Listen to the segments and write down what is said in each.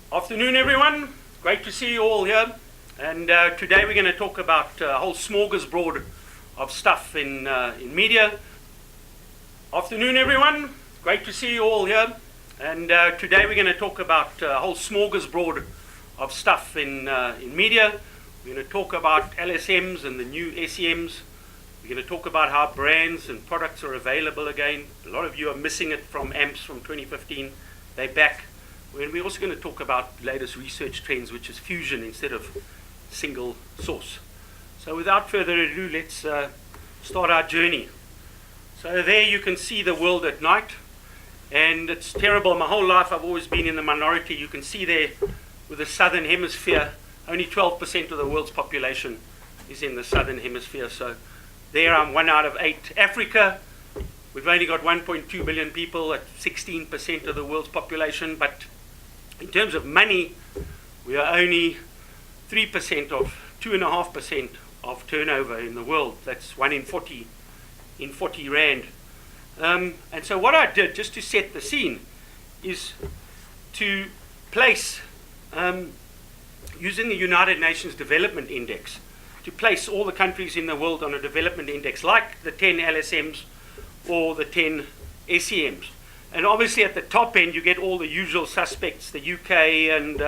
Afternoon, everyone. Great to see you all here. And today we're going to talk about a whole smorgasbord of stuff in media. Afternoon, everyone. Great to see you all here. And today we're going to talk about a whole smorgasbord of stuff in media. We're going to talk about LSMs and the new SEMs. We're going to talk about how brands and products are available again. A lot of you are missing it from AMPS from 2015. They're back. And we're also going to talk about latest research trends, which is fusion instead of single source. So without further ado, let's start our journey. So there you can see the world at night. And it's terrible. My whole life I've always been in the minority. You can see there with the southern hemisphere, only 12% of the world's population is in the southern hemisphere. So there I'm 1 out of 8. Africa, we've only got 1.2 billion people at 16% of the world's population. But in terms of money, we are only 3% of 2.5% of turnover in the world. That's 1 in 40 rand. And so what I did, just to set the scene, is to place, using the United Nations Development Index, to place all the countries in the world on a development index, like the 10 LSMs or the 10 SEMs. And obviously at the top end you get all the usual suspects, the UK and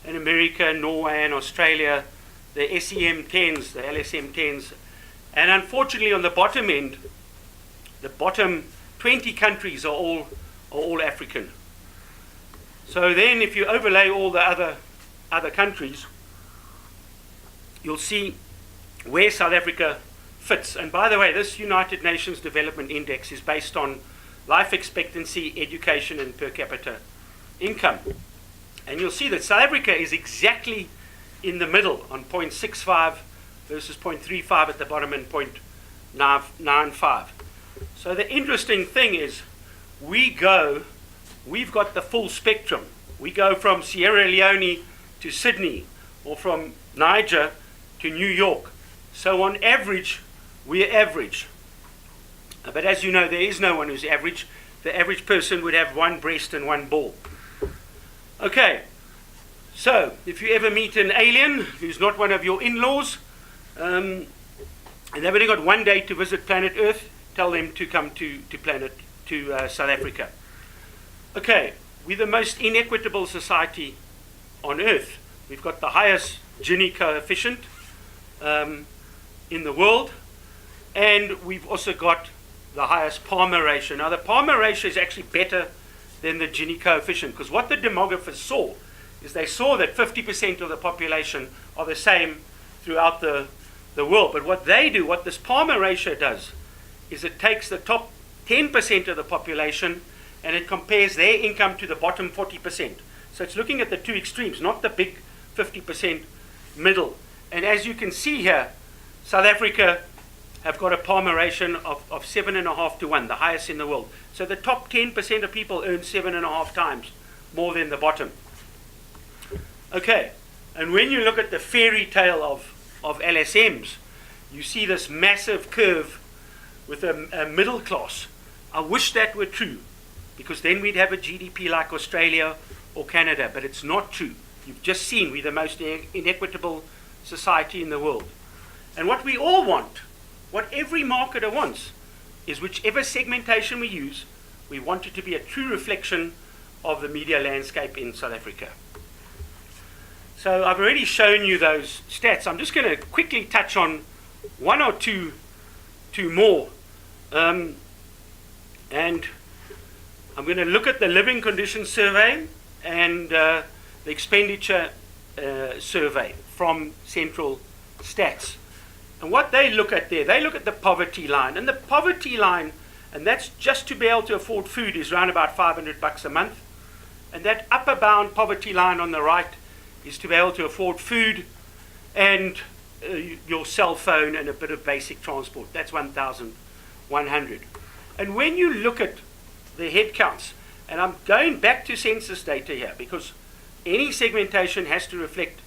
America, Norway and Australia, the SEM 10s, the LSM 10s. And unfortunately on the bottom end, the bottom 20 countries are all African. So then if you overlay all the other countries, you'll see where South Africa fits. And by the way, this United Nations Development Index is based on life expectancy, education, and per capita income. And you'll see that South Africa is exactly in the middle on 0.65 versus 0.35 at the bottom and 0.95. So the interesting thing is we've got the full spectrum. We go from Sierra Leone to Sydney, or from Niger to New York. So on average, we're average. But as you know, there is no one who's average. The average person would have one breast and one ball. Okay, so if you ever meet an alien who's not one of your in-laws, and they've only got 1 day to visit planet Earth, tell them to come to South Africa. Okay, we're the most inequitable society on Earth. We've got the highest Gini coefficient in the world, and we've also got the highest Palmer ratio. Now the Palmer ratio is actually better than the Gini coefficient, because what the demographers saw is they saw that 50% of the population are the same throughout the world. But what they do, what this Palmer ratio does, is it takes the top 10% of the population and it compares their income to the bottom 40%. So it's looking at the two extremes, not the big 50% middle. And as you can see here, South Africa have got a Palmer ratio of 7.5 to 1, the highest in the world. So the top 10% of people earn 7.5 times more than the bottom. Okay, and when you look at the fairy tale of LSMs, you see this massive curve with a middle class. I wish that were true, because then we'd have a GDP like Australia or Canada, but it's not true. You've just seen we're the most inequitable society in the world. And what we all want, what every marketer wants, is whichever segmentation we use, we want it to be a true reflection of the media landscape in South Africa. So I've already shown you those stats. I'm just going to quickly touch on one or two more. And I'm going to look at the living conditions survey and the expenditure survey from Central Stats. And what they look at there, they look at the poverty line. And the poverty line, and that's just to be able to afford food, is around about $500 a month. And that upper bound poverty line on the right is to be able to afford food and your cell phone and a bit of basic transport. That's 1,100. And when you look at the head counts, and I'm going back to census data here, because any segmentation has to reflect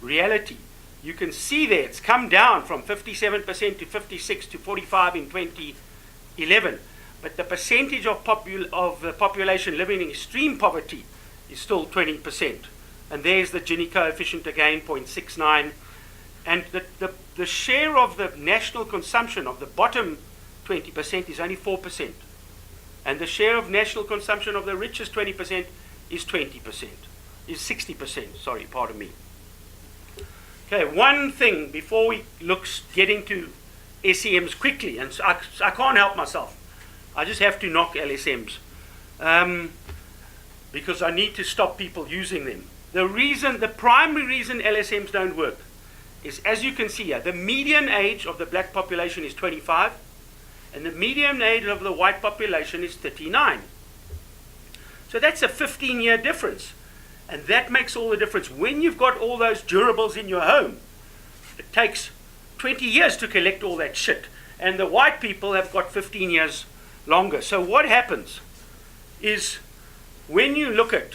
reality. You can see there it's come down from 57% to 56 to 45 in 2011. But the percentage of the population living in extreme poverty is still 20%. And there's the Gini coefficient again, 0.69. And the share of the national consumption of the bottom 20% is only 4%. And the share of national consumption of the richest 20% is 20%, is 60%, sorry, pardon me. Okay, one thing before we get into SEMs quickly, and so I can't help myself. I just have to knock LSMs because I need to stop people using them. The primary reason LSMs don't work is, as you can see here, the median age of the black population is 25, and the median age of the white population is 39. So that's a 15-year difference. And that makes all the difference. When you've got all those durables in your home, it takes 20 years to collect all that shit. And the white people have got 15 years longer. So what happens is, when you look at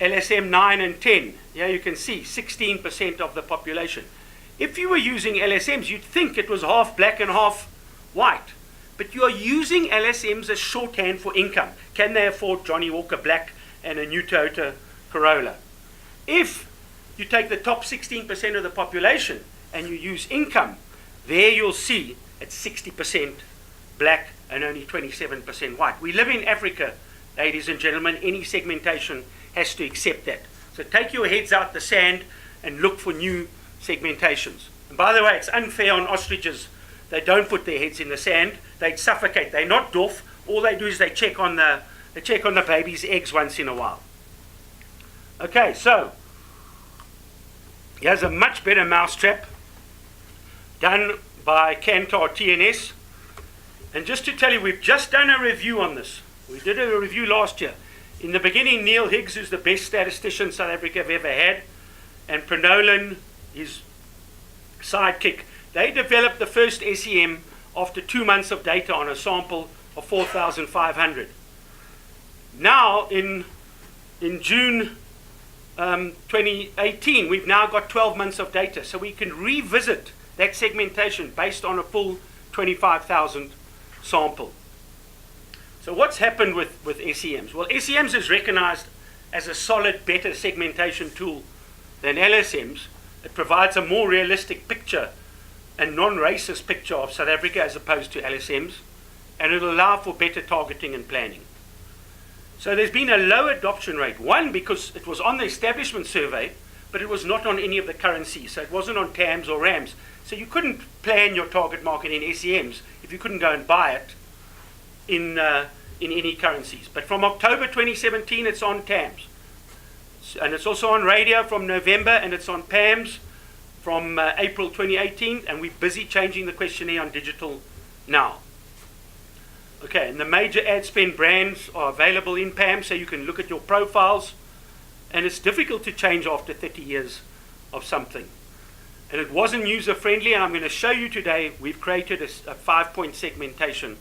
LSM 9 and 10, yeah, you can see 16% of the population. If you were using LSMs, you'd think it was half black and half white. But you are using LSMs as shorthand for income. Can they afford Johnny Walker Black and a new Toyota Corolla? If you take the top 16% of the population and you use income, there you'll see it's 60% black and only 27% white. We live in Africa, ladies and gentlemen. Any segmentation has to accept that. So take your heads out the sand and look for new segmentations. And by the way, it's unfair on ostriches. They don't put their heads in the sand. They'd suffocate. They're not doof. All they do is they check on the baby's eggs once in a while. Okay, so here's a much better mousetrap done by Kantar TNS. And just to tell you, we've just done a review on this. We did a review last year. In the beginning, Neil Higgs, who's the best statistician South Africa have ever had, and Prenolan, his sidekick, they developed the first SEM after 2 months of data on a sample of 4,500. Now, in June 2018, we've now got 12 months of data, so we can revisit that segmentation based on a full 25,000 sample. So what's happened with SEMs? Well, SEMs is recognized as a solid, better segmentation tool than LSMs. It provides a more realistic picture and non-racist picture of South Africa as opposed to LSMs, and it'll allow for better targeting and planning. So there's been a low adoption rate. One, because it was on the establishment survey, but it was not on any of the currencies. So it wasn't on TAMs or RAMs. So you couldn't plan your target market in SEMs if you couldn't go and buy it in any currencies. But from October 2017, it's on TAMs. And it's also on radio from November, and it's on PAMs from April 2018, and we're busy changing the questionnaire on digital now. Okay, and the major ad spend brands are available in PAM, so you can look at your profiles, and it's difficult to change after 30 years of something. And it wasn't user-friendly, and I'm going to show you today, we've created a 5-point segmentation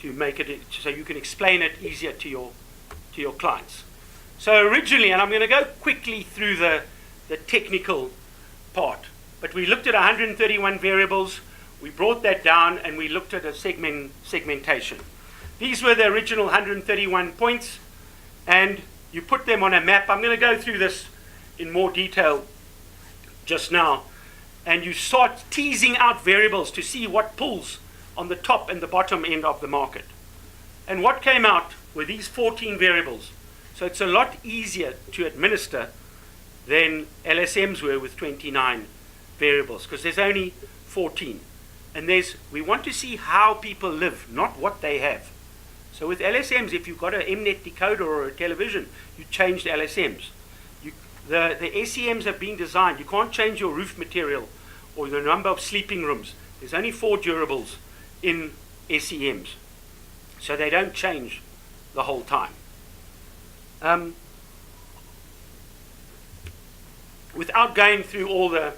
to make it so you can explain it easier to your clients. So originally, and I'm going to go quickly through the technical part, but we looked at 131 variables, we brought that down, and we looked at a segmentation. These were the original 131 points, and you put them on a map. I'm going to go through this in more detail just now, and you start teasing out variables to see what pulls on the top and the bottom end of the market. And what came out were these 14 variables. So it's a lot easier to administer than LSMs were with 29 variables, because there's only 14. And we want to see how people live, not what they have. So with LSMs, if you've got an Mnet decoder or a television, you change the LSMs. The SEMs have been designed. You can't change your roof material or the number of sleeping rooms. There's only 4 durables in SEMs. So they don't change the whole time. Without going through all the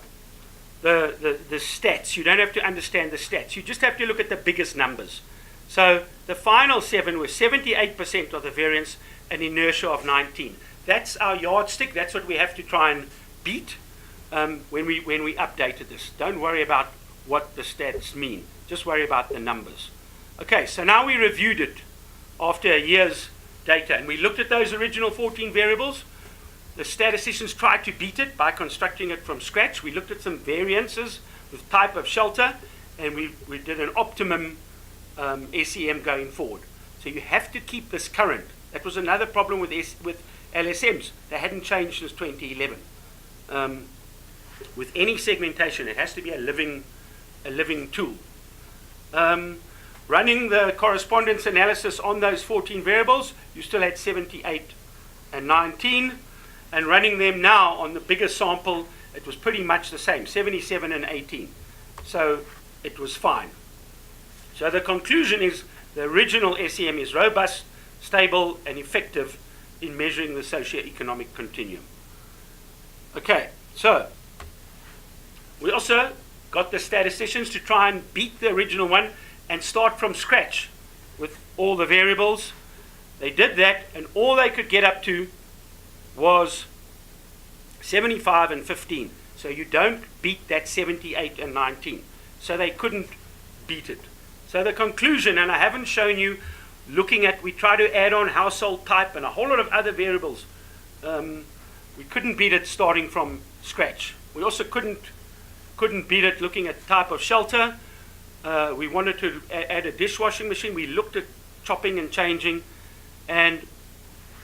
stats, you don't have to understand the stats. You just have to look at the biggest numbers. So the final 7 were 78% of the variance, an inertia of 19. That's our yardstick. That's what we have to try and beat when we updated this. Don't worry about what the stats mean. Just worry about the numbers. Okay, so now we reviewed it after a year's data, and we looked at those original 14 variables. The statisticians tried to beat it by constructing it from scratch. We looked at some variances with type of shelter, and we did an optimum SEM going forward. So you have to keep this current. That was another problem with LSMs. They hadn't changed since 2011. With any segmentation, it has to be a living tool. Running the correspondence analysis on those 14 variables, you still had 78 and 19. And running them now on the bigger sample, it was pretty much the same, 77 and 18. So it was fine. So the conclusion is the original SEM is robust, stable, and effective in measuring the socioeconomic continuum. Okay, so we also got the statisticians to try and beat the original one and start from scratch with all the variables. They did that, and all they could get up to was 75 and 15. So you don't beat that 78 and 19. So they couldn't beat it. So the conclusion, and I haven't shown you, looking at, we try to add on household type and a whole lot of other variables. We couldn't beat it starting from scratch. We also couldn't beat it looking at type of shelter. We wanted to add a dishwashing machine. We looked at chopping and changing. And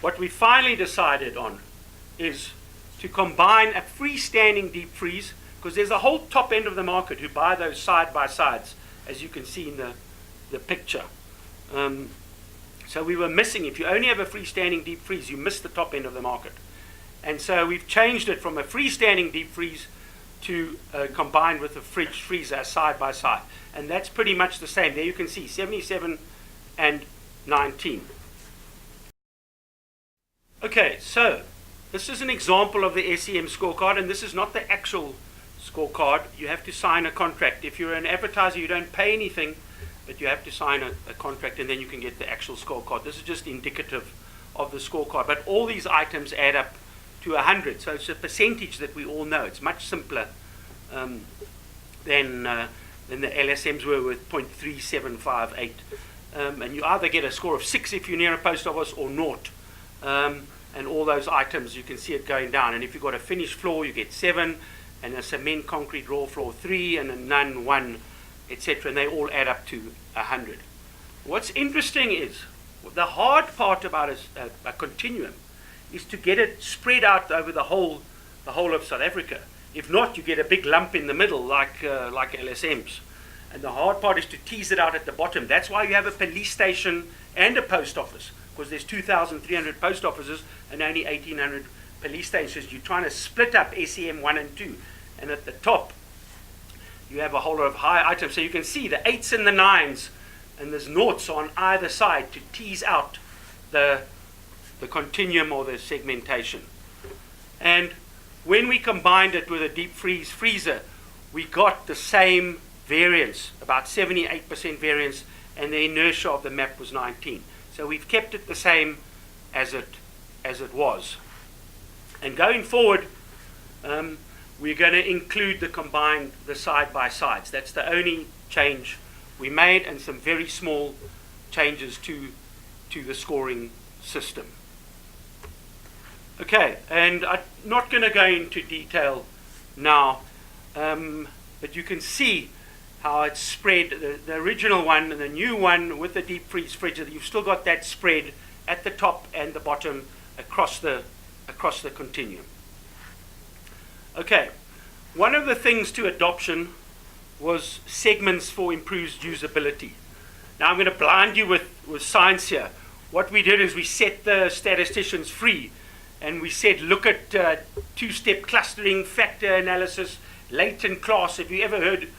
what we finally decided on is to combine a freestanding deep freeze, because there's a whole top end of the market who buy those side-by-sides, as you can see in the picture. So we were missing, if you only have a freestanding deep freeze, you miss the top end of the market. And so we've changed it from a freestanding deep freeze to combined with a fridge freezer side-by-side. And that's pretty much the same. There you can see 77 and 19. Okay, so this is an example of the SEM scorecard, and this is not the actual scorecard. You have to sign a contract. If you're an advertiser, you don't pay anything, but you have to sign a contract, and then you can get the actual scorecard. This is just indicative of the scorecard, but all these items add up to 100. So it's a percentage that we all know. It's much simpler than the LSMs were with 0.3758. And you either get a score of 6 if you're near a post office, or 0. And all those items, you can see it going down. And if you've got a finished floor, you get 7, and a cement concrete raw floor 3, and a none 1, etc. And they all add up to 100. What's interesting is the hard part about a continuum is to get it spread out over the whole of South Africa. If not, you get a big lump in the middle, like LSMs. And the hard part is to tease it out at the bottom. That's why you have a police station and a post office, because there's 2,300 post offices and only 1,800 police stations. You're trying to split up SEM 1 and 2. And at the top, you have a whole lot of high items. So you can see the 8s and the 9s, and there's noughts on either side to tease out the continuum or the segmentation. And when we combined it with a deep freezer, we got the same variance, about 78% variance, and the inertia of the map was 19. So we've kept it the same as it was. And going forward, we're going to include the side-by-sides. That's the only change we made, and some very small changes to the scoring system. Okay, and I'm not going to go into detail now, but you can see how it's spread, the original one and the new one with the deep freeze fridge. You've still got that spread at the top and the bottom across the continuum. Okay, one of the things to adoption was segments for improved usability. Now I'm going to blind you with science here. What we did is we set the statisticians free, and we said, look at two-step clustering, factor analysis, latent class. Have you ever heard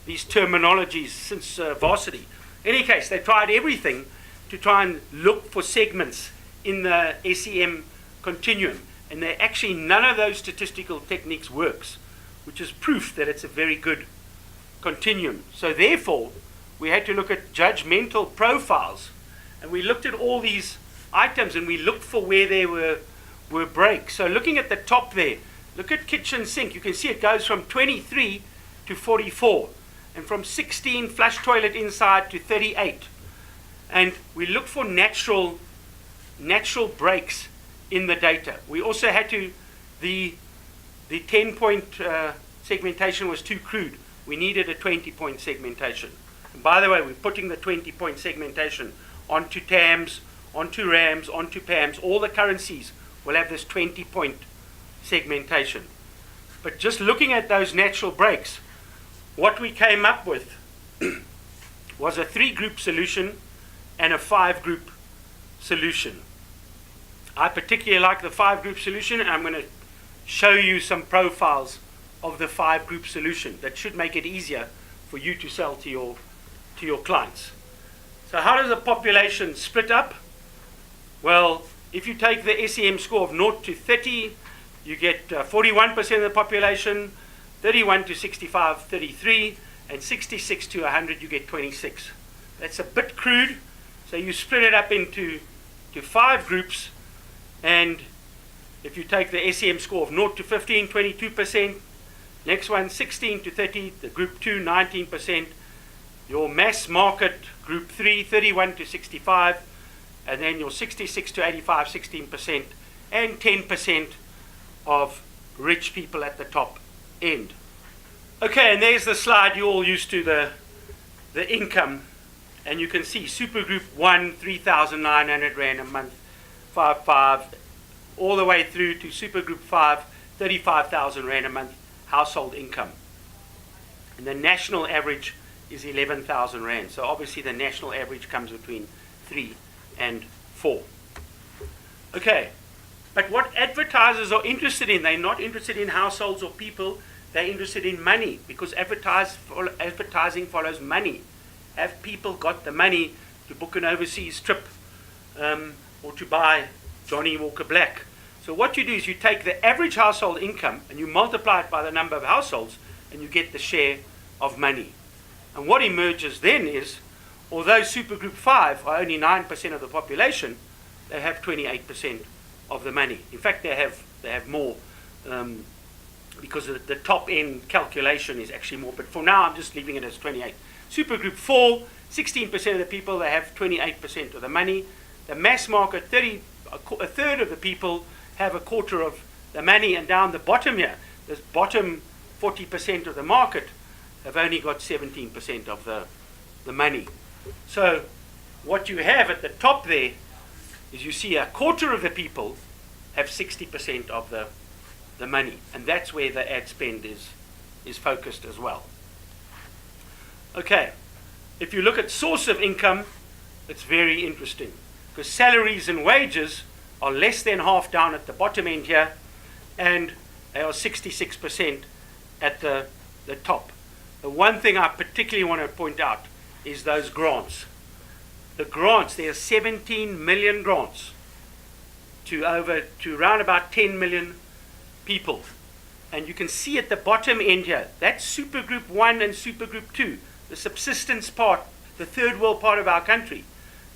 these terminologies since varsity? In any case, they tried everything to try and look for segments in the SEM continuum. And actually, none of those statistical techniques works, which is proof that it's a very good continuum. So therefore, we had to look at judgmental profiles. And we looked at all these items, and we looked for where there were breaks. So looking at the top there, look at kitchen sink. You can see it goes from 23 to 44. And from 16 flush toilet inside to 38. And we look for natural breaks in the data. We also had to the 10-point segmentation was too crude. We needed a 20-point segmentation. And by the way, we're putting the 20-point segmentation onto TAMs, onto RAMs, onto PAMs. All the currencies will have this 20-point segmentation. But just looking at those natural breaks, what we came up with was a 3-group solution and a 5-group solution. I particularly like the 5-group solution, and I'm going to show you some profiles of the 5-group solution that should make it easier for you to sell to your clients. So how does the population split up? Well, if you take the SEM score of 0 to 30, you get 41% of the population, 31 to 65, 33, and 66 to 100, you get 26. That's a bit crude, so you split it up into 5 groups, and if you take the SEM score of 0 to 15, 22%, next one 16 to 30, the group 2, 19%, your mass market group 3, 31 to 65, and then your 66 to 85, 16%, and 10% of rich people at the top end. Okay, and there's the slide you're all used to, the income, and you can see super group 1, 3,900 Rand a month, 5, all the way through to super group 5, 35,000 Rand a month household income. And the national average is 11,000 Rand. So obviously the national average comes between 3 and 4. Okay, but what advertisers are interested in, they're not interested in households or people, they're interested in money, because advertising follows money. Have people got the money to book an overseas trip or to buy Johnny Walker Black? So what you do is you take the average household income and you multiply it by the number of households and you get the share of money. And what emerges then is, although Supergroup 5 are only 9% of the population, they have 28% of the money. In fact, they have more because the top end calculation is actually more. But for now, I'm just leaving it as 28. Supergroup 4, 16% of the people, they have 28% of the money. The mass market, a third of the people have a quarter of the money. And down the bottom here, this bottom 40% of the market have only got 17% of the money. So what you have at the top there is you see a quarter of the people have 60% of the money. And that's where the ad spend is focused as well. Okay, if you look at source of income, it's very interesting, because salaries and wages are less than half down at the bottom end here, and they are 66% at the top. The one thing I particularly want to point out is those grants. The grants, there are 17 million grants to around about 10 million people. And you can see at the bottom end here, that's Supergroup 1 and Supergroup 2, the subsistence part, the third world part of our country.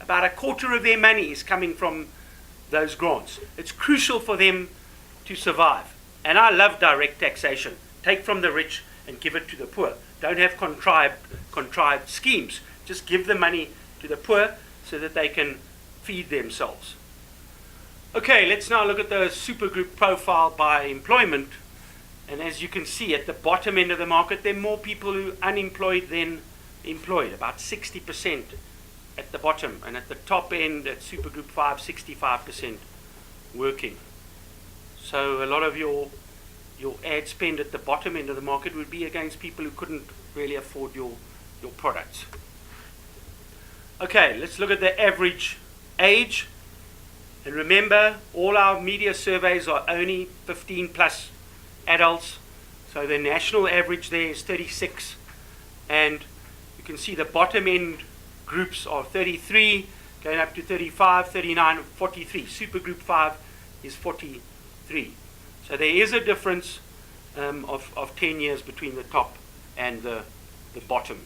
About a quarter of their money is coming from those grants. It's crucial for them to survive. And I love direct taxation. Take from the rich and give it to the poor. Don't have contrived schemes. Just give the money to the poor so that they can feed themselves. Okay, let's now look at the supergroup profile by employment. And as you can see, at the bottom end of the market, there are more people who are unemployed than employed, about 60% at the bottom. And at the top end, at Supergroup 5, 65% working. So a lot of your ad spend at the bottom end of the market would be against people who couldn't really afford your products. Okay, let's look at the average age. And remember, all our media surveys are only 15 plus adults. So the national average there is 36. And you can see the bottom end groups are 33, going up to 35, 39, 43. Supergroup 5 is 43. So there is a difference of 10 years between the top and the bottom.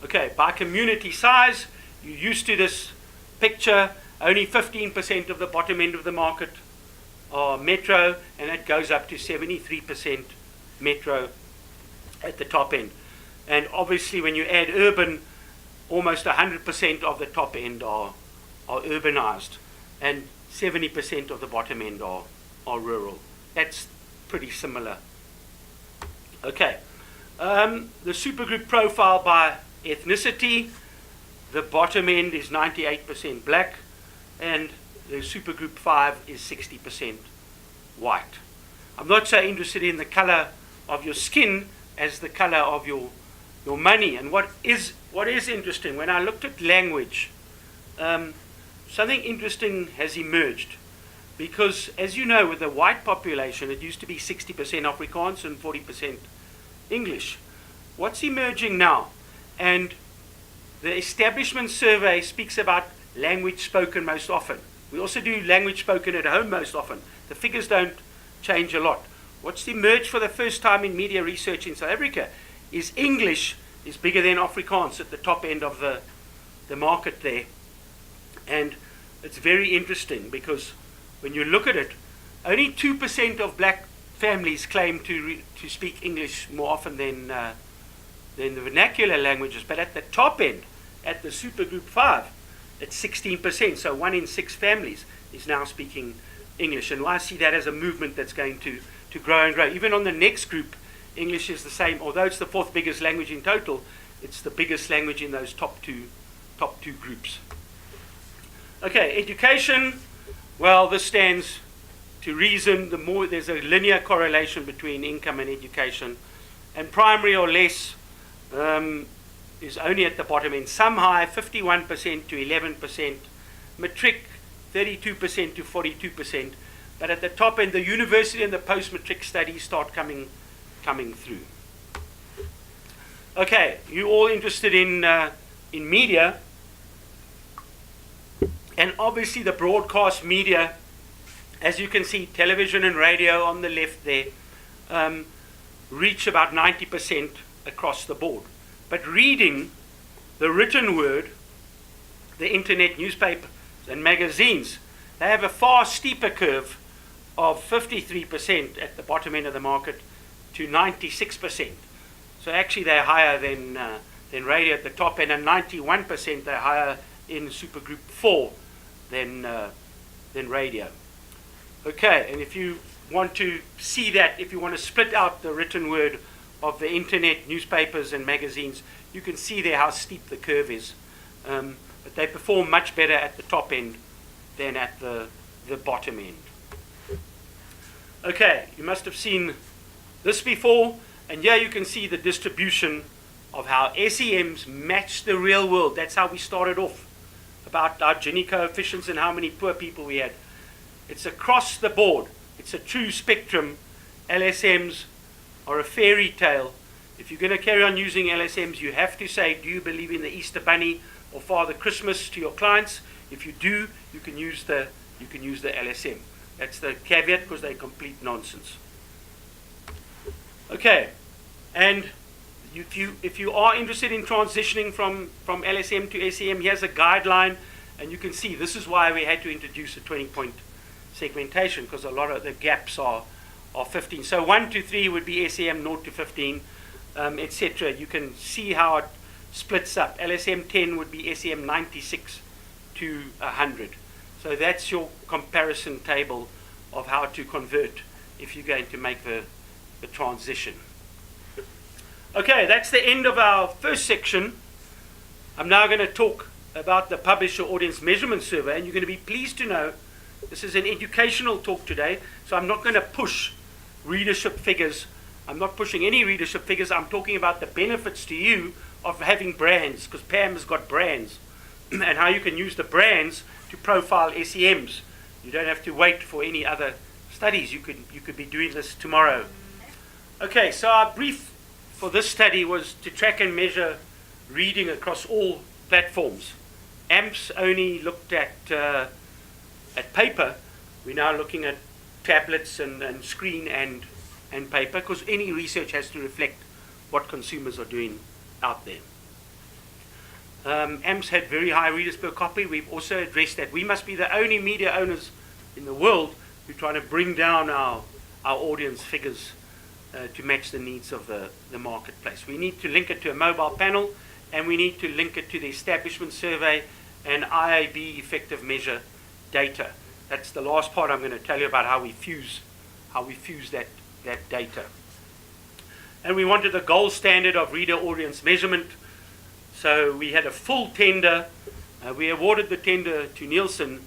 Okay, by community size, you're used to this picture. Only 15% of the bottom end of the market are metro, and it goes up to 73% metro at the top end. And obviously when you add urban, almost 100% of the top end are urbanized, and 70% of the bottom end are are rural. That's pretty similar. Okay. The supergroup profile by ethnicity. The bottom end is 98% black, and the supergroup 5 is 60% white. I'm not so interested in the color of your skin as the color of your money. And what is interesting, when I looked at language, something interesting has emerged. Because, as you know, with the white population, it used to be 60% Afrikaans and 40% English. What's emerging now? And the establishment survey speaks about language spoken most often. We also do language spoken at home most often. The figures don't change a lot. What's emerged for the first time in media research in South Africa is English is bigger than Afrikaans at the top end of the market there. And it's very interesting because when you look at it, only 2% of black families claim to speak English more often than the vernacular languages. But at the top end, at the supergroup 5, it's 16%. So 1 in 6 families is now speaking English. And I see that as a movement that's going to grow and grow. Even on the next group, English is the same. Although it's the 4th biggest language in total, it's the biggest language in those top two groups. Okay, education. Well, this stands to reason. The more there's a linear correlation between income and education, and primary or less is only at the bottom end. Some high, 51% to 11%, matric 32% to 42%, but at the top end, the university and the post-matric studies start coming through. Okay, you all interested in media? And obviously the broadcast media, as you can see, television and radio on the left there, reach about 90% across the board. But reading, the written word, the internet, newspapers and magazines, they have a far steeper curve of 53% at the bottom end of the market to 96%. So actually they're higher than radio at the top end, and 91% they're higher in supergroup 4 than radio. Okay, and if you want to see that, if you want to split out the written word of the internet, newspapers and magazines, you can see there how steep the curve is. But they perform much better at the top end than at the bottom end. Okay, you must have seen this before, and here you can see the distribution of how SEMs match the real world. That's how we started off, about our Gini coefficients and how many poor people we had. It's across the board. It's a true spectrum. LSMs are a fairy tale. If you're going to carry on using LSMs, you have to say, do you believe in the Easter Bunny or Father Christmas to your clients? If you do, you can use the LSM. That's the caveat, because they're complete nonsense. Okay, and if you are interested in transitioning from LSM to SEM, here's a guideline, and you can see this is why we had to introduce a 20-point segmentation, because a lot of the gaps are 15. So 1 to 3 would be SEM, 0 to 15, etc. You can see how it splits up. LSM 10 would be SEM 96 to 100. So that's your comparison table of how to convert if you're going to make the transition. Okay, that's the end of our first section. I'm now going to talk about the Publisher Audience Measurement Survey, and you're going to be pleased to know this is an educational talk today, so I'm not going to push readership figures. I'm not pushing any readership figures. I'm talking about the benefits to you of having brands, because Pam has got brands, and how you can use the brands to profile SEMs. You don't have to wait for any other studies. You could be doing this tomorrow. Okay, so our brief for this study was to track and measure reading across all platforms. AMPS only looked at paper. We're now looking at tablets and screen and paper, because any research has to reflect what consumers are doing out there. AMPS had very high readers per copy. We've also addressed that. We must be the only media owners in the world who are trying to bring down our audience figures to match the needs of the marketplace. We need to link it to a mobile panel, and we need to link it to the establishment survey and IAB effective measure data. that's the last part I'm going to tell you about how we fuse that data. And we wanted the gold standard of reader audience measurement. So we had a full tender. We awarded the tender to Nielsen,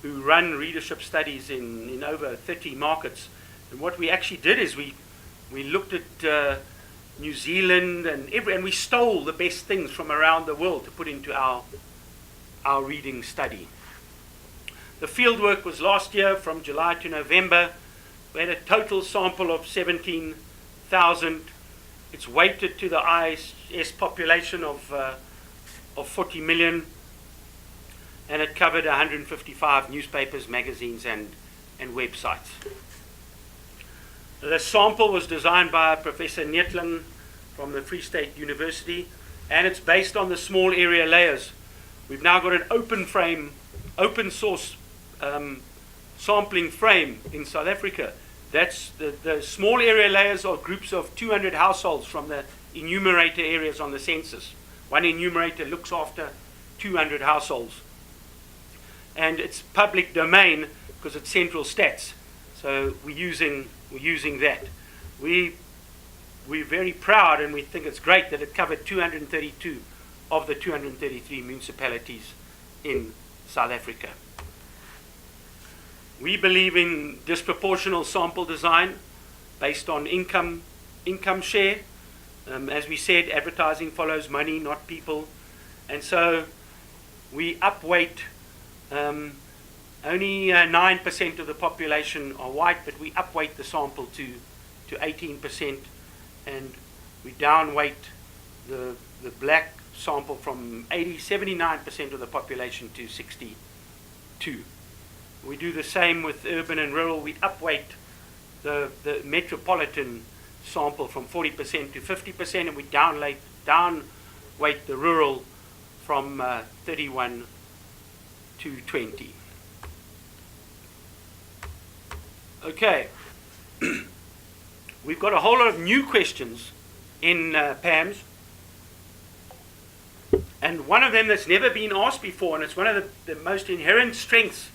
who run readership studies in over 30 markets. And what we actually did is we looked at New Zealand and we stole the best things from around the world to put into our reading study. The fieldwork was last year from July to November. We had a total sample of 17,000. It's weighted to the IS population of 40 million, and it covered 155 newspapers, magazines, and websites. The sample was designed by Professor Neethling from the Free State University, and it's based on the small area layers. We've now got an open source sampling frame in South Africa. That's the small area layers are groups of 200 households from the enumerator areas on the census. One enumerator looks after 200 households. And it's public domain because it's central stats. So we're using that. We're very proud, and we think it's great that it covered 232 of the 233 municipalities in South Africa. We believe in disproportional sample design based on income share. As we said, advertising follows money, not people. And so we upweight, only 9% of the population are white, but we upweight the sample to 18%, and we downweight the black sample from 79% of the population to 62. We do the same with urban and rural. We upweight the metropolitan sample from 40% to 50%, and we downweight the rural from 31 to 20. Okay. We've got a whole lot of new questions in PAMS. And one of them that's never been asked before, and it's one of the most inherent strengths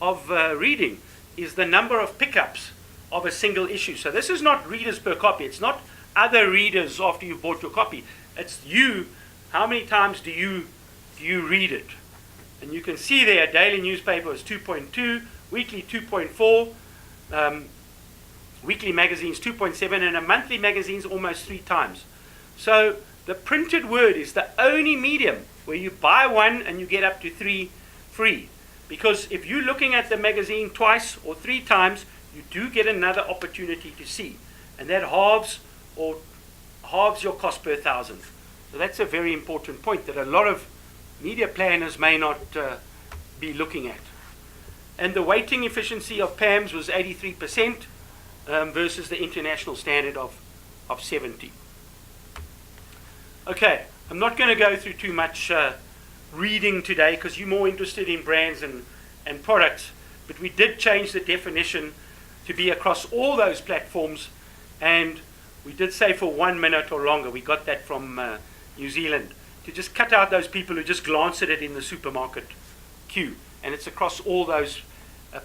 of reading, is the number of pickups of a single issue. So this is not readers per copy. It's not other readers after you've bought your copy. It's you. How many times do you read it? And you can see there, a daily newspaper is 2.2, weekly 2.4, weekly magazines 2.7, and a monthly magazine is almost 3 times. So the printed word is the only medium where you buy one and you get up to 3 free. Because if you're looking at the magazine twice or 3 times, you do get another opportunity to see. And that halves your cost per 1,000. So that's a very important point that a lot of media planners may not be looking at. And the weighting efficiency of PAMS was 83% versus the international standard of 70. Okay, I'm not going to go through too much reading today because you're more interested in brands and products, but we did change the definition to be across all those platforms, and we did say for 1 minute or longer. We got that from New Zealand, to just cut out those people who just glance at it in the supermarket queue. And it's across all those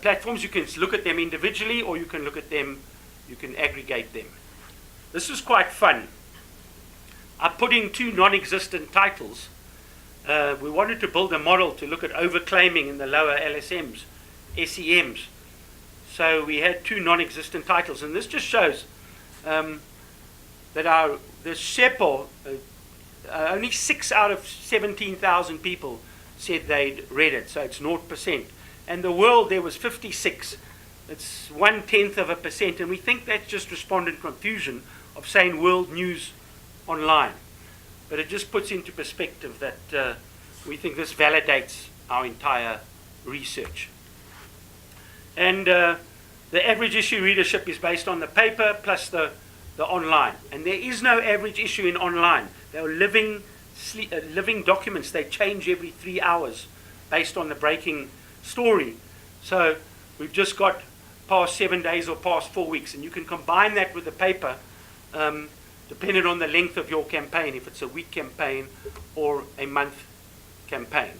platforms. You can look at them individually, or you can look at them, you can aggregate them. This is quite fun. I put in 2 non-existent titles. We wanted to build a model to look at overclaiming in the lower LSMs, SEMs. So we had 2 non-existent titles, and this just shows that the SEPO, only 6 out of 17,000 people said they'd read it, so it's 0%. And the world, there was 56. It's 0.1%, and we think that's just respondent confusion of saying world news online. But it just puts into perspective that we think this validates our entire research. And the average issue readership is based on the paper plus the online. And there is no average issue in online. They are living documents. They change every 3 hours based on the breaking story. So we've just got past 7 days or past 4 weeks. And you can combine that with the paper depending on the length of your campaign, if it's a week campaign or a month campaign.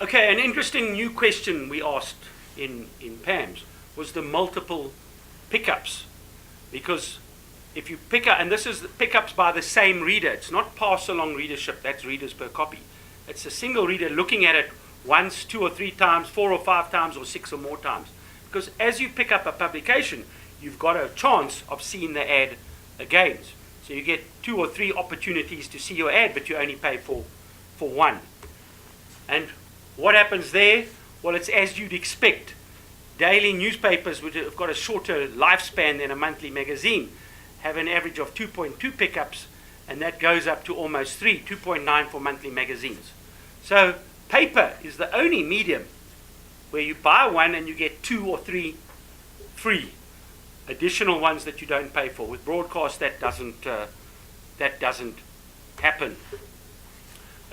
Okay, an interesting new question we asked in PAMS was the multiple pickups. Because if you pick up, and this is pickups by the same reader, it's not pass-along readership, that's readers per copy. It's a single reader looking at it once, 2 or 3 times, 4 or 5 times, or 6 or more times. Because as you pick up a publication, you've got a chance of seeing the ad again. So you get 2 or 3 opportunities to see your ad, but you only pay for one. And what happens there? Well, it's as you'd expect. Daily newspapers, which have got a shorter lifespan than a monthly magazine, have an average of 2.2 pickups, and that goes up to almost 3, 2.9 for monthly magazines. So paper is the only medium where you buy one and you get 2 or 3 free, additional ones that you don't pay for. With broadcast, that doesn't happen.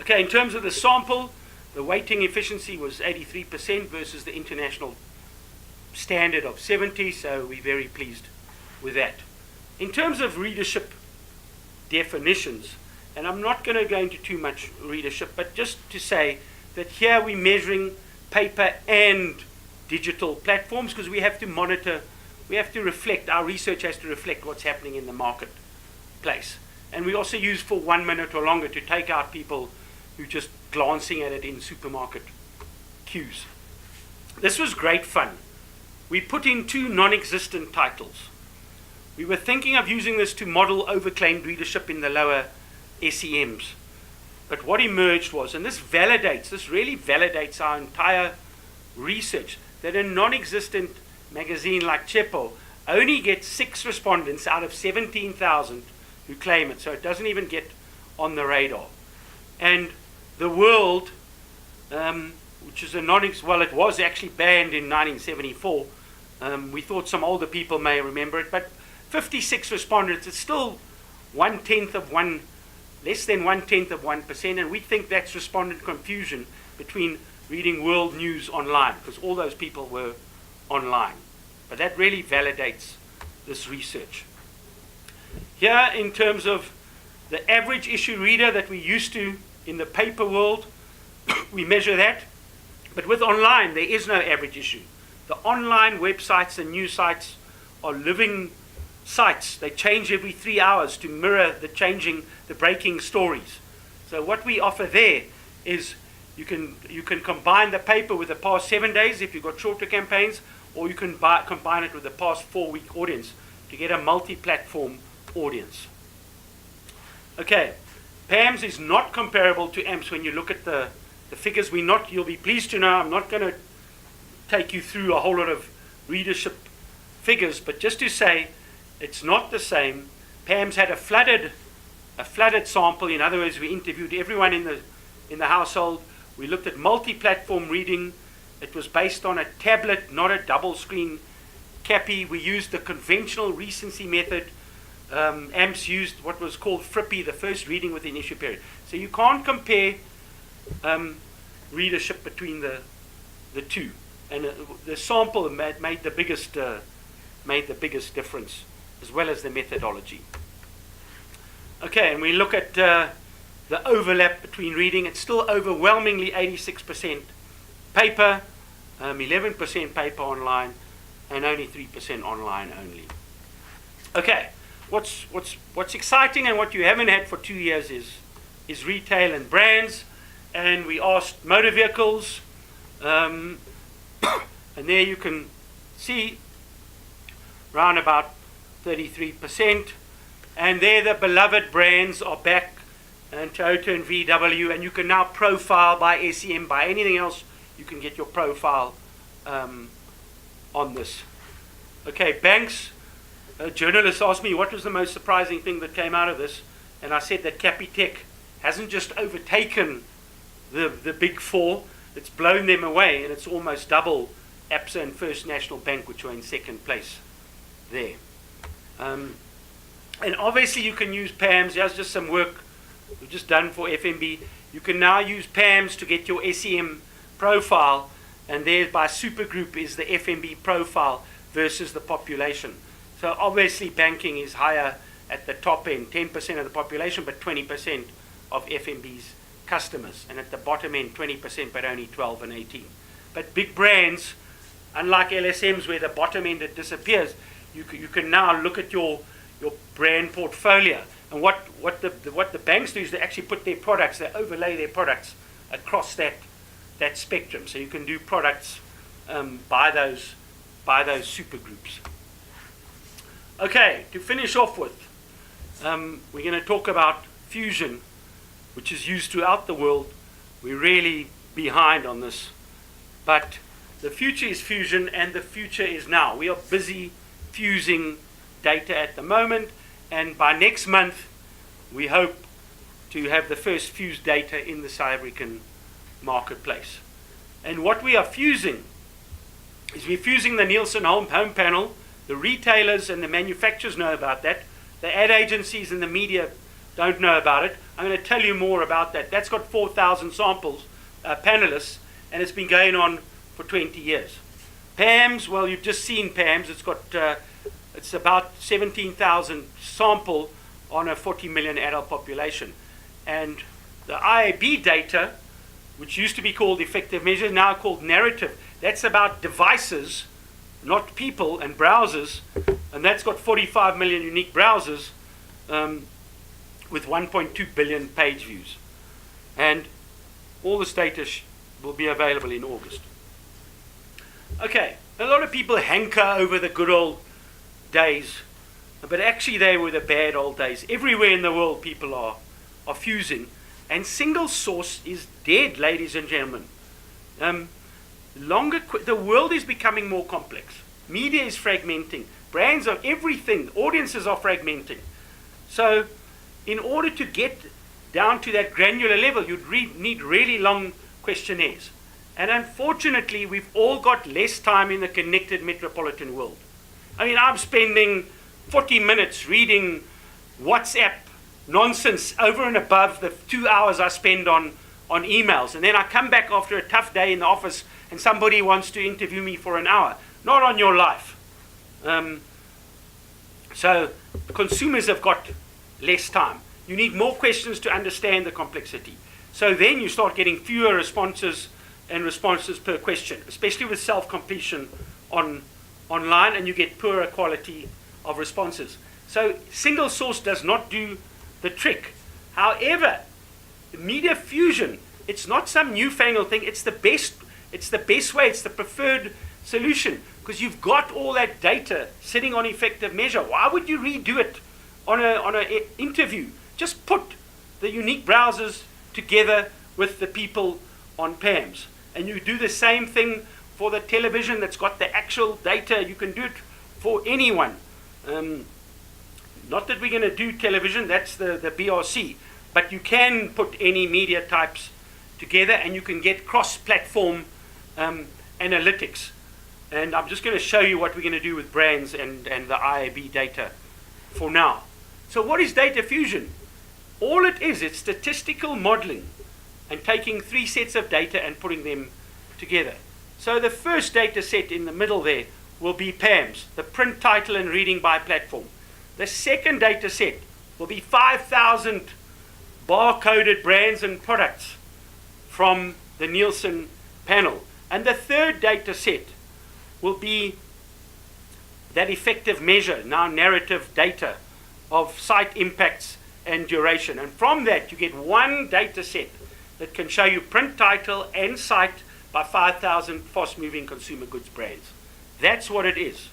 Okay, in terms of the sample, the weighting efficiency was 83% versus the international standard of 70, so we're very pleased with that. In terms of readership definitions, and I'm not going to go into too much readership, but just to say that here we're measuring paper and digital platforms because we have to monitor, we have to reflect, our research has to reflect what's happening in the marketplace. And we also use for 1 minute or longer to take out people who are just glancing at it in supermarket queues. This was great fun. We put in 2 non-existent titles. We were thinking of using this to model overclaimed readership in the lower SEMs. But what emerged was, and this really validates our entire research, that a non-existent magazine like Chepo only gets 6 respondents out of 17,000 who claim it, so it doesn't even get on the radar. And The World, which is well, it was actually banned in 1974. We thought some older people may remember it, but 56 respondents, it's still less than 1/10 of 1%, and we think that's respondent confusion between reading world news online, because all those people were online. But that really validates this research. Here, in terms of the average issue reader that we used to in the paper world, we measure that. But with online, there is no average issue. The online websites and news sites are living sites. They change every 3 hours to mirror the breaking stories. So what we offer there is you can combine the paper with the past 7 days if you've got shorter campaigns, or you can combine it with the past 4-week audience to get a multi-platform audience. Okay, PAMS is not comparable to AMPS when you look at the figures. You'll be pleased to know I'm not going to take you through a whole lot of readership figures, but just to say it's not the same. PAMS had a flooded sample. In other words, we interviewed everyone in the household. We looked at multi-platform reading. It was based on a tablet, not a double-screen CAPI. We used the conventional recency method. AMPS used what was called FRIPPY, the first reading within issue period. So you can't compare readership between the two. And the sample made the biggest difference, as well as the methodology. Okay, and we look at the overlap between reading. It's still overwhelmingly 86% paper, 11% paper online, and only 3% online only. Okay, what's exciting and what you haven't had for 2 years is retail and brands. And we asked motor vehicles, and there you can see around about 33%. And there the beloved brands are back, and Toyota and VW, and you can now profile by SEM, by anything else, you can get your profile on this. Okay, banks. A journalist asked me what was the most surprising thing that came out of this, and I said that Capitec hasn't just overtaken the big four, it's blown them away, and it's almost double ABSA and First National Bank, which are in second place there. And obviously you can use PAMS. Here's just some work we've just done for FNB. You can now use PAMS to get your SEM profile, and there by supergroup is the FNB profile versus the population. So obviously banking is higher at the top end, 10% of the population, but 20% of FNB's customers. And at the bottom end, 20%, but only 12 and 18. But big brands, Unlike LSMs where the bottom end it disappears, you can now look at your brand portfolio. And what the banks do is they actually put their products, they overlay their products across that spectrum. So you can do products by those supergroups. Okay, to finish off with, we're going to talk about fusion, which is used throughout the world. We're really behind on this, but the future is fusion, and the future is now. We are busy fusing data at the moment, and by next month, we hope to have the first fused data in the South African marketplace. And what we are fusing is we're fusing the Nielsen home panel. The retailers and the manufacturers know about that. The ad agencies and the media don't know about it. I'm going to tell you more about that. That's got 4,000 samples, panelists, and it's been going on for 20 years. PAMS, well, you've just seen PAMS. It's got it's about 17,000 sample on a 40 million adult population. And the IAB data, which used to be called effective measure, now called narrative. That's about devices, not people, and browsers. And that's got 45 million unique browsers with 1.2 billion page views. And all this data will be available in August. Okay, a lot of people hanker over the good old days, but actually they were the bad old days. Everywhere in the world people are fusing, and single source is dead, ladies and gentlemen. The world is becoming more complex. Media is fragmenting. Brands are everything. Audiences are fragmenting. So in order to get down to that granular level, you'd need really long questionnaires. And unfortunately, we've all got less time in the connected metropolitan world. I mean, I'm spending 40 minutes reading WhatsApp nonsense over and above the 2 hours I spend on emails. And then I come back after a tough day in the office and somebody wants to interview me for an hour. Not on your life. So consumers have got less time. You need more questions to understand the complexity. So then you start getting fewer responses per question, especially with self-completion online, and you get poorer quality of responses. So single source does not do the trick. However, media fusion, it's not some newfangled thing. It's the best way. It's the preferred solution, because you've got all that data sitting on effective measure. Why would you redo it on an interview? Just put the unique browsers together with the people on PAMS. And you do the same thing for the television that's got the actual data. You can do it for anyone. Not that we're going to do television, that's the BRC. But you can put any media types together, and you can get cross-platform analytics. And I'm just going to show you what we're going to do with brands and the IAB data for now. So what is data fusion? All it is, it's statistical modeling and taking 3 sets of data and putting them together. So the first data set in the middle there will be PAMS, the print, title, and reading by platform. The second data set will be 5,000 bar-coded brands and products from the Nielsen panel. And the third data set will be that effective measure, now narrative data, of site impacts and duration. And from that, you get one data set that can show you print, title, and site by 5,000 fast-moving consumer goods brands. That's what it is.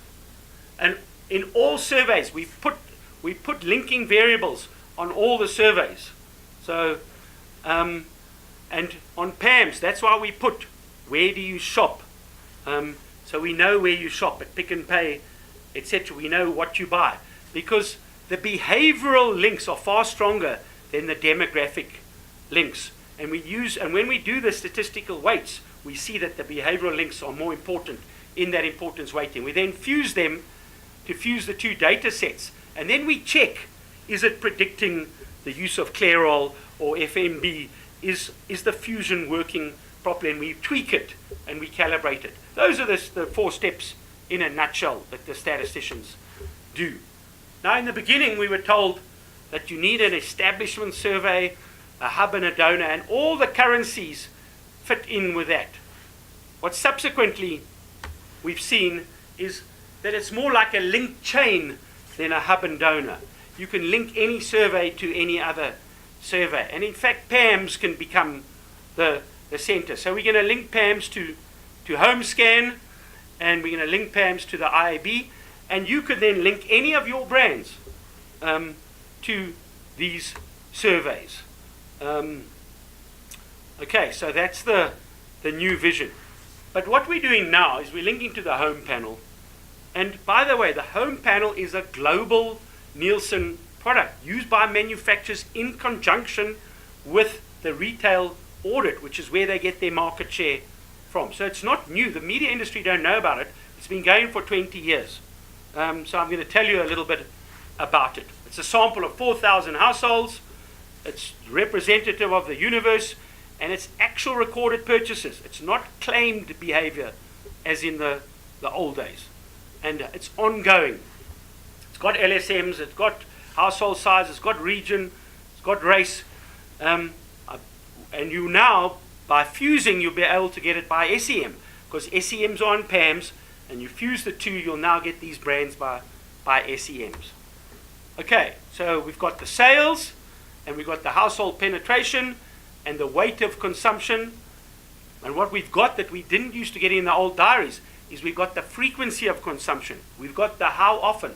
And in all surveys, we put linking variables on all the surveys. So, and on PAMS, that's why we put where do you shop. So we know where you shop at Pick n Pay, etc. We know what you buy, because the behavioral links are far stronger than the demographic links. And when we do the statistical weights, we see that the behavioral links are more important in that importance weighting. We then fuse them to fuse the two data sets. And then we check, is it predicting the use of Clairol or FMB? Is the fusion working properly? And we tweak it and we calibrate it. Those are the 4 steps in a nutshell that the statisticians do. Now, in the beginning, we were told that you need an establishment survey, a hub and a donor, and all the currencies fit in with that. What subsequently we've seen is that it's more like a linked chain than a hub and donor. You can link any survey to any other survey. And in fact, PAMS can become the center. So we're going to link PAMS to HomeScan, and we're going to link PAMS to the IAB, and you could then link any of your brands to these surveys. Okay, so that's the new vision. But what we're doing now is we're linking to the home panel. And by the way, the home panel is a global Nielsen product used by manufacturers in conjunction with the retail audit, which is where they get their market share from. So it's not new. The media industry don't know about it. It's been going for 20 years. So I'm going to tell you a little bit about it. It's a sample of 4,000 households. It's representative of the universe, and it's actual recorded purchases. It's not claimed behavior as in the old days. And it's ongoing. It's got LSMs, it's got household size, it's got region, it's got race. And you now, by fusing, you'll be able to get it by SEM, because SEMs are on PAMS, and you fuse the two, you'll now get these brands by SEMs. Okay, so we've got the sales, and we've got the household penetration, and the weight of consumption. And what we've got that we didn't used to get in the old diaries is we've got the frequency of consumption. We've got the how often,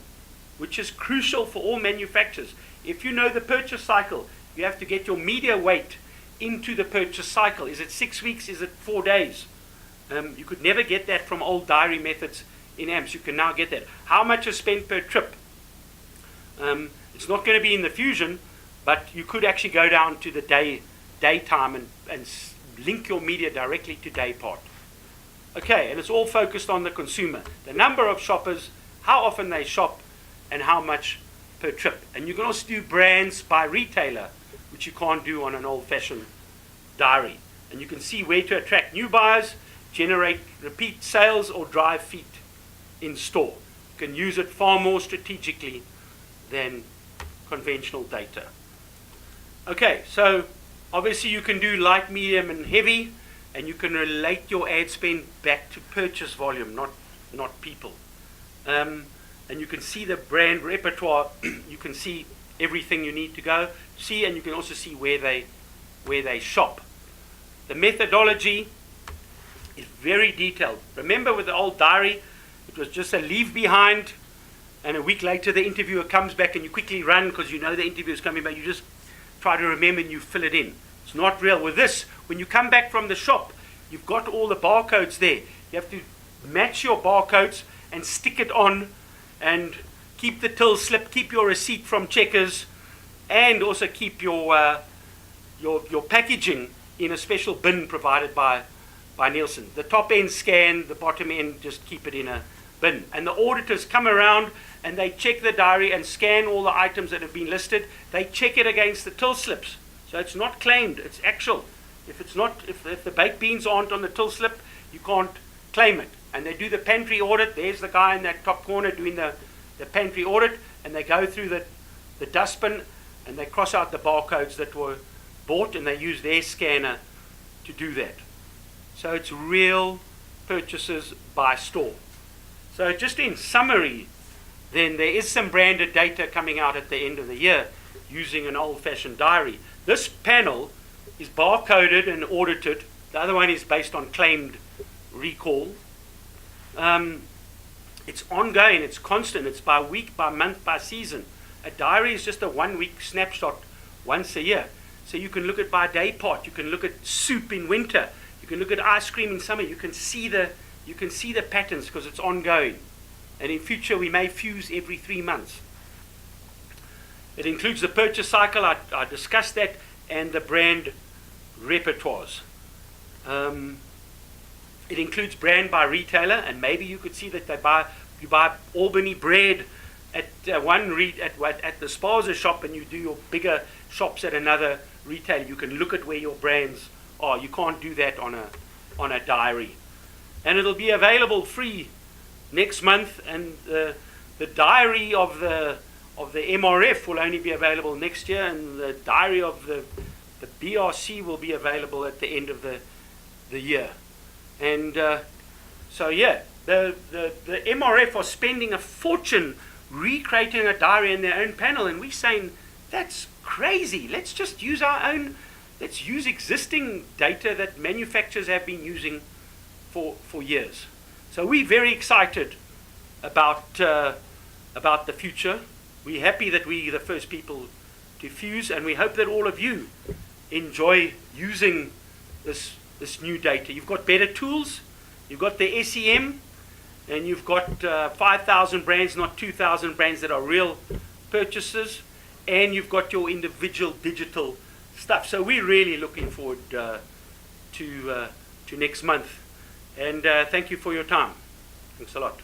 which is crucial for all manufacturers. If you know the purchase cycle, you have to get your media weight into the purchase cycle. Is it 6 weeks? Is it 4 days? You could never get that from old diary methods in AMPS. You can now get that. How much is spent per trip? It's not going to be in the fusion, but you could actually go down to the daytime and link your media directly to day part. Okay, and it's all focused on the consumer. The number of shoppers, how often they shop, and how much per trip. And you can also do brands by retailer, which you can't do on an old-fashioned diary. And you can see where to attract new buyers, generate repeat sales, or drive feet in store. You can use it far more strategically than conventional data. Okay, so obviously you can do light, medium, and heavy, and you can relate your ad spend back to purchase volume, not people. And you can see the brand repertoire. You can see everything you need to go see, and you can also see where they shop. The methodology is very detailed. Remember, with the old diary, it was just a leave behind, and a week later the interviewer comes back and you quickly run because you know the interview is coming back. You just try to remember and you fill it in. It's not real. With this, when you come back from the shop, you've got all the barcodes there. You have to match your barcodes and stick it on, and keep the till slip, keep your receipt from Checkers, and also keep your packaging in a special bin provided by Nielsen. The top end scan, the bottom end just keep it in a bin. And the auditors come around and they check the diary and scan all the items that have been listed. They check it against the till slips. So it's not claimed, it's actual. If the baked beans aren't on the till slip, you can't claim it. And they do the pantry audit. There's the guy in that top corner doing the pantry audit, and they go through the dustbin and they cross out the barcodes that were bought, and they use their scanner to do that. So it's real purchases by store. So just in summary, then there is some branded data coming out at the end of the year using an old-fashioned diary. This panel is barcoded and audited. The other one is based on claimed recall. It's ongoing, it's constant, it's by week, by month, by season. A diary is just a 1 week snapshot once a year. So you can look at by day part, you can look at soup in winter, you can look at ice cream in summer, you can see the patterns because it's ongoing. And in future we may fuse every 3 months. It includes the purchase cycle, I discussed that, and the brand repertoires. It includes brand by retailer, and maybe you could see that you buy Albany bread at at the Spaza shop, and you do your bigger shops at another retailer. You can look at where your brands are. You can't do that on a diary. And it'll be available free next month, and the diary of the MRF will only be available next year, and the diary of the BRC will be available at the end of the year. And so yeah, The MRF are spending a fortune recreating a diary in their own panel, and we're saying that's crazy. Let's just use our own. Let's use existing data that manufacturers have been using for years. So we're very excited about the future. We're happy that we're the first people to fuse, and we hope that all of you enjoy using this new data. You've got better tools. You've got the SEM, and you've got 5,000 brands, not 2,000 brands that are real purchasers, and you've got your individual digital stuff. So we're really looking forward to next month. And thank you for your time. Thanks a lot.